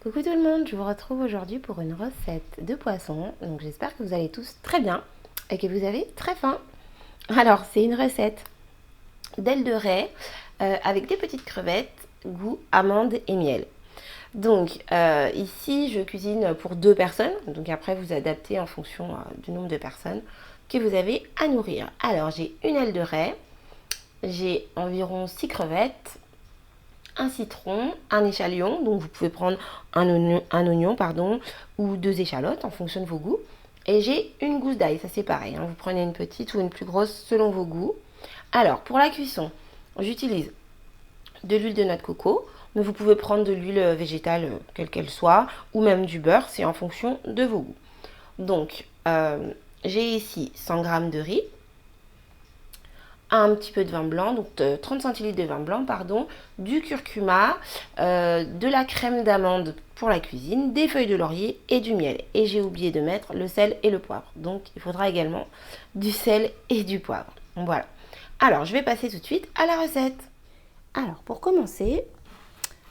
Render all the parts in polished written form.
Coucou tout le monde, je vous retrouve aujourd'hui pour une recette de poisson. Donc j'espère que vous allez tous très bien et que vous avez très faim. Alors c'est une recette d'ailes de raie avec des petites crevettes, goût amande et miel. Donc ici je cuisine pour 2 personnes, donc après vous adaptez en fonction du nombre de personnes que vous avez à nourrir. Alors j'ai une aile de raie, j'ai environ 6 crevettes, un citron, un échalote, donc vous pouvez prendre un oignon pardon, ou 2 échalotes en fonction de vos goûts. Et j'ai une gousse d'ail, ça c'est pareil, hein, vous prenez une petite ou une plus grosse selon vos goûts. Alors pour la cuisson, j'utilise de l'huile de noix de coco, mais vous pouvez prendre de l'huile végétale quelle qu'elle soit, ou même du beurre, c'est en fonction de vos goûts. Donc j'ai ici 100 g de riz, un petit peu de vin blanc, donc 30 centilitres de vin blanc, pardon, du curcuma, de la crème d'amande pour la cuisine, des feuilles de laurier et du miel. Et j'ai oublié de mettre le sel et le poivre. Donc il faudra également du sel et du poivre. Voilà. Alors je vais passer tout de suite à la recette. Alors pour commencer,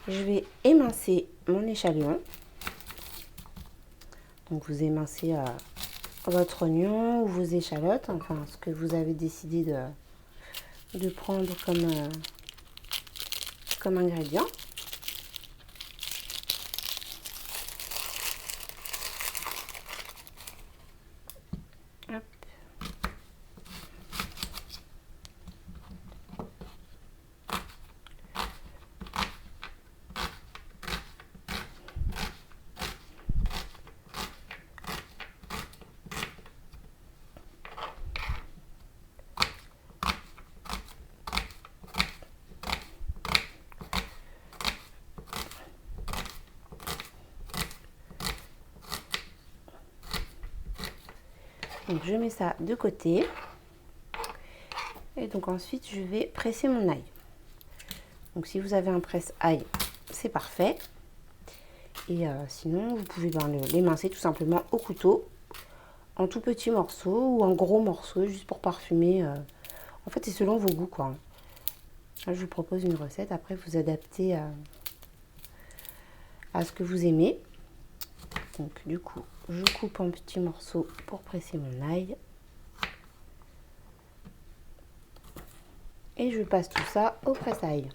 je vais émincer mon échalote. Donc vous émincez votre oignon ou vos échalotes, enfin ce que vous avez décidé de prendre comme ingrédient. Hop. Donc je mets ça de côté. Et donc ensuite je vais presser mon ail. Donc si vous avez un presse-ail, c'est parfait. Et sinon vous pouvez l'émincer tout simplement au couteau, en tout petits morceaux ou en gros morceaux, juste pour parfumer. En fait c'est selon vos goûts quoi. Là, je vous propose une recette, après vous adaptez à ce que vous aimez. Donc du coup je coupe en petits morceaux pour presser mon ail. Et je passe tout ça au presse-ail.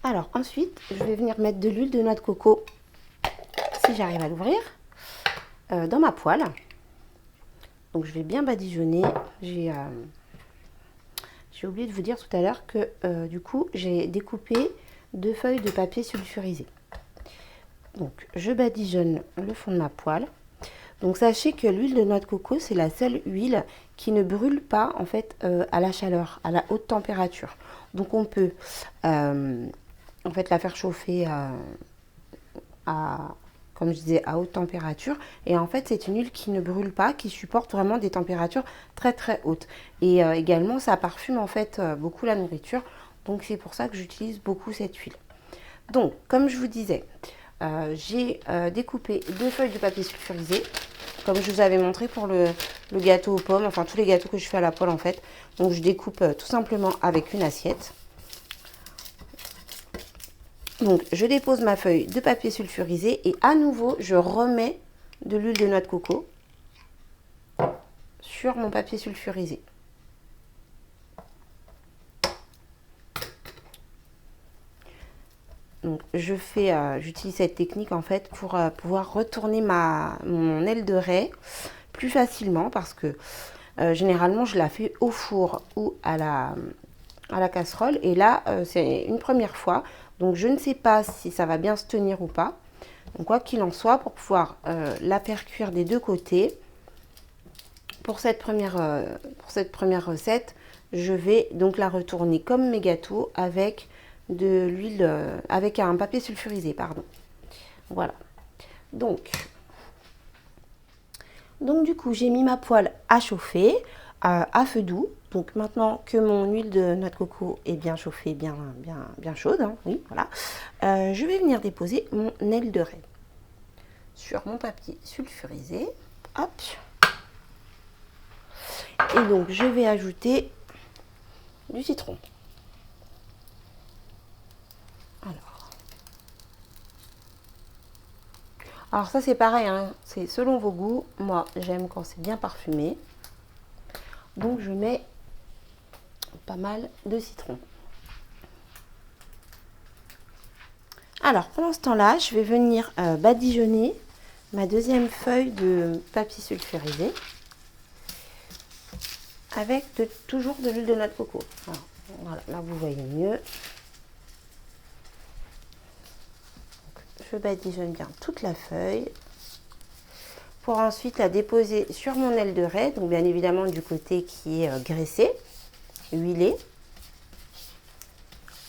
Alors ensuite, je vais venir mettre de l'huile de noix de coco, si j'arrive à l'ouvrir, dans ma poêle. Donc je vais bien badigeonner. J'ai oublié de vous dire tout à l'heure que du coup, j'ai découpé 2 feuilles de papier sulfurisé. Donc je badigeonne le fond de ma poêle. Donc sachez que l'huile de noix de coco, c'est la seule huile qui ne brûle pas en fait à la chaleur, à la haute température. Donc on peut en fait la faire chauffer comme je disais, à haute température. Et en fait, c'est une huile qui ne brûle pas, qui supporte vraiment des températures très très hautes. Et également, ça parfume en fait beaucoup la nourriture. Donc c'est pour ça que j'utilise beaucoup cette huile. Donc, comme je vous disais, j'ai découpé 2 feuilles de papier sulfurisé, comme je vous avais montré pour le gâteau aux pommes, enfin tous les gâteaux que je fais à la poêle en fait. Donc je découpe tout simplement avec une assiette. Donc je dépose ma feuille de papier sulfurisé et à nouveau je remets de l'huile de noix de coco sur mon papier sulfurisé. Donc j'utilise cette technique en fait pour pouvoir retourner mon aile de raie plus facilement parce que généralement je la fais au four ou à la casserole et là c'est une première fois. Donc je ne sais pas si ça va bien se tenir ou pas. Donc quoi qu'il en soit, pour pouvoir la faire cuire des 2 côtés, pour cette première recette, je vais donc la retourner comme mes gâteaux avec de l'huile avec un papier sulfurisé, pardon. Voilà. Donc du coup, j'ai mis ma poêle à chauffer à feu doux. Donc maintenant que mon huile de noix de coco est bien chauffée, bien chaude, hein, oui, voilà, je vais venir déposer mon aile de raie sur mon papier sulfurisé. Hop. Et donc, je vais ajouter du citron. Alors ça c'est pareil, hein, c'est selon vos goûts. Moi j'aime quand c'est bien parfumé. Donc je mets pas mal de citron. Alors pendant ce temps-là, je vais venir badigeonner ma deuxième feuille de papier sulfurisé avec toujours de l'huile de noix de coco. Alors, voilà, là vous voyez mieux. Je badigeonne bien toute la feuille pour ensuite la déposer sur mon aile de raie, donc bien évidemment du côté qui est graissé, huilé,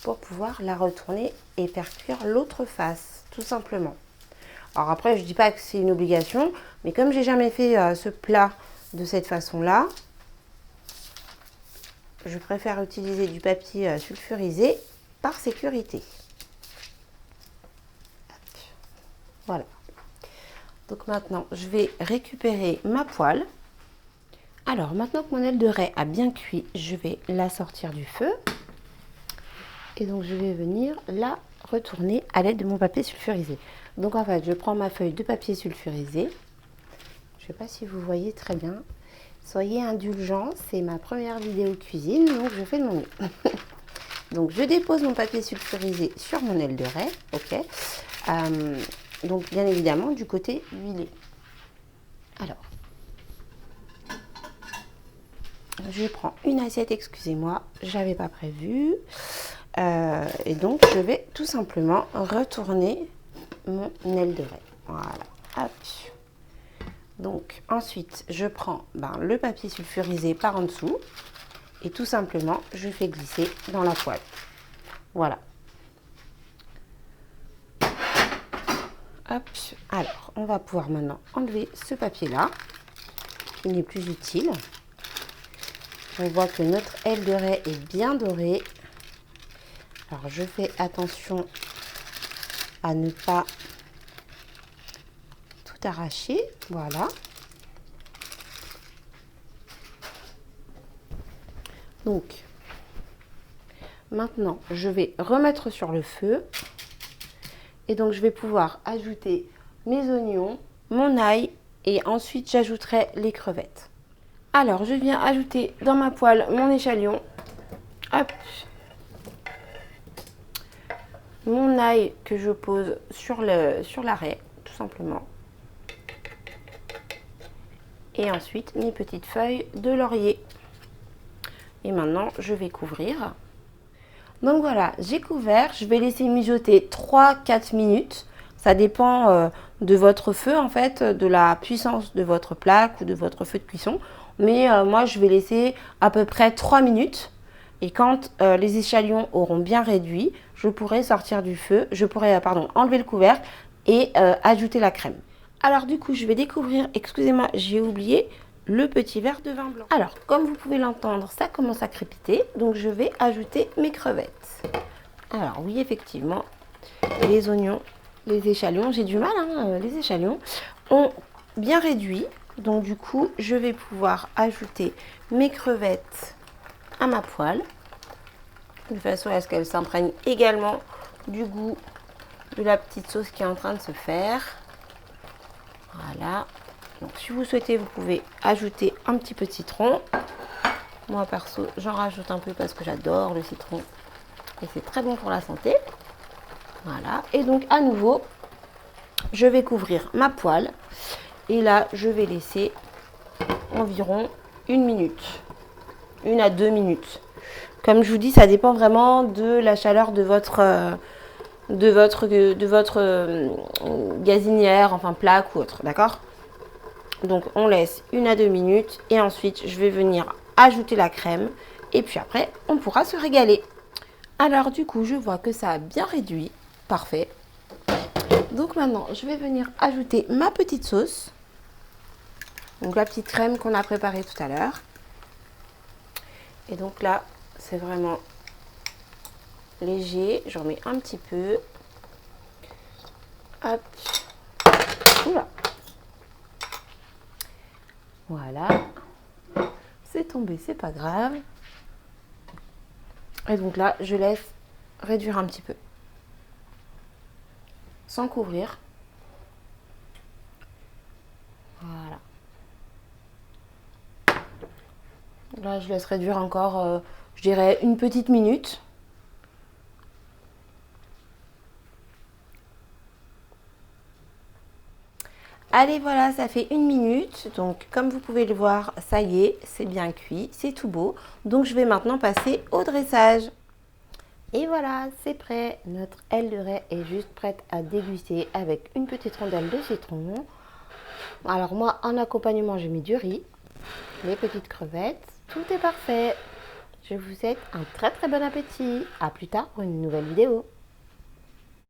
pour pouvoir la retourner et faire cuire l'autre face, tout simplement. Alors après, je ne dis pas que c'est une obligation, mais comme j'ai jamais fait ce plat de cette façon-là, je préfère utiliser du papier sulfurisé par sécurité. Voilà. Donc maintenant, je vais récupérer ma poêle. Alors, maintenant que mon aile de raie a bien cuit, je vais la sortir du feu. Et donc, je vais venir la retourner à l'aide de mon papier sulfurisé. Donc, en fait, je prends ma feuille de papier sulfurisé. Je ne sais pas si vous voyez très bien. Soyez indulgents, c'est ma première vidéo cuisine, donc je fais de mon mieux. Donc, je dépose mon papier sulfurisé sur mon aile de raie. Ok. Donc, bien évidemment, du côté huilé. Alors, je prends une assiette, excusez-moi, j'avais pas prévu. Et donc, je vais tout simplement retourner mon aile de raie. Voilà. Hop. Donc, ensuite, je prends le papier sulfurisé par en dessous. Et tout simplement, je fais glisser dans la poêle. Voilà. Hop, alors on va pouvoir maintenant enlever ce papier-là, qui n'est plus utile. On voit que notre aile de raie est bien dorée. Alors je fais attention à ne pas tout arracher, voilà. Donc, maintenant je vais remettre sur le feu. Et donc, je vais pouvoir ajouter mes oignons, mon ail et ensuite, j'ajouterai les crevettes. Alors, je viens ajouter dans ma poêle mon échalion. Hop. Mon ail que je pose sur la raie, tout simplement. Et ensuite, mes petites feuilles de laurier. Et maintenant, je vais couvrir. Donc voilà, j'ai couvert, je vais laisser mijoter 3-4 minutes. Ça dépend de votre feu en fait, de la puissance de votre plaque ou de votre feu de cuisson. Mais moi, je vais laisser à peu près 3 minutes. Et quand les échalions auront bien réduit, je pourrai sortir du feu, je pourrai enlever le couvercle et ajouter la crème. Alors du coup, je vais découvrir, excusez-moi, j'ai oublié le petit verre de vin blanc. Alors, comme vous pouvez l'entendre, ça commence à crépiter, donc je vais ajouter mes crevettes. Alors oui, effectivement, les oignons, les échalions, j'ai du mal, hein, les échalions ont bien réduit, donc du coup, je vais pouvoir ajouter mes crevettes à ma poêle, de façon à ce qu'elles s'imprègnent également du goût de la petite sauce qui est en train de se faire. Voilà. Donc, si vous souhaitez, vous pouvez ajouter un petit peu de citron. Moi, perso, j'en rajoute un peu parce que j'adore le citron. Et c'est très bon pour la santé. Voilà. Et donc, à nouveau, je vais couvrir ma poêle. Et là, je vais laisser environ 1 minute. 1 à 2 minutes. Comme je vous dis, ça dépend vraiment de la chaleur de votre gazinière, enfin plaque ou autre. D'accord ? Donc on laisse 1 à 2 minutes et ensuite je vais venir ajouter la crème et puis après on pourra se régaler. Alors du coup, je vois que ça a bien réduit. Parfait. Donc maintenant, je vais venir ajouter ma petite sauce. Donc la petite crème qu'on a préparée tout à l'heure. Et donc là, c'est vraiment léger. J'en mets un petit peu. Hop. Oula. Voilà. C'est tombé, c'est pas grave. Et donc là, je laisse réduire un petit peu. Sans couvrir. Voilà. Là, je laisse réduire encore, je dirais, une petite minute. Allez, voilà, ça fait une minute. Donc, comme vous pouvez le voir, ça y est, c'est bien cuit, c'est tout beau. Donc, je vais maintenant passer au dressage. Et voilà, c'est prêt. Notre aile de raie est juste prête à déguster avec une petite rondelle de citron. Alors moi, en accompagnement, j'ai mis du riz, les petites crevettes. Tout est parfait. Je vous souhaite un très très bon appétit. À plus tard pour une nouvelle vidéo.